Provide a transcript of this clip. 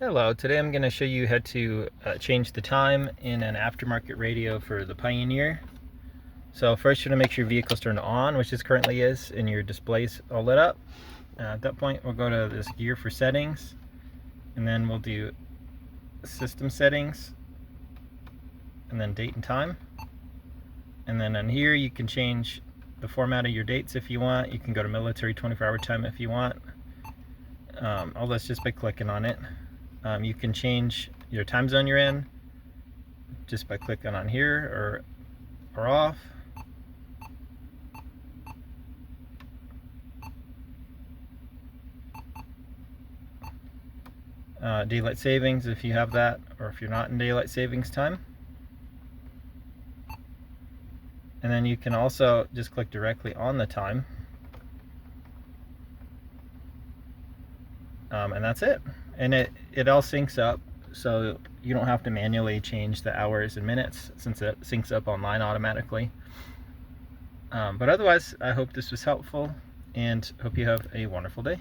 Hello, today I'm going to show you how to change the time in an aftermarket radio for the Pioneer. So first you're going to make sure your vehicle's turned on, which this currently is, and your display's all lit up. At that point we'll go to this gear for settings, and then we'll do system settings, and then date and time. And then on here you can change the format of your dates if you want. You can go to military 24-hour time if you want. All that's just by clicking on it. You can change your time zone you're in just by clicking on here or off. Daylight savings if you have that, or if you're not in daylight savings time. And then you can also just click directly on the time. And that's it. And it all syncs up, so you don't have to manually change the hours and minutes since it syncs up online automatically. But otherwise, I hope this was helpful and hope you have a wonderful day.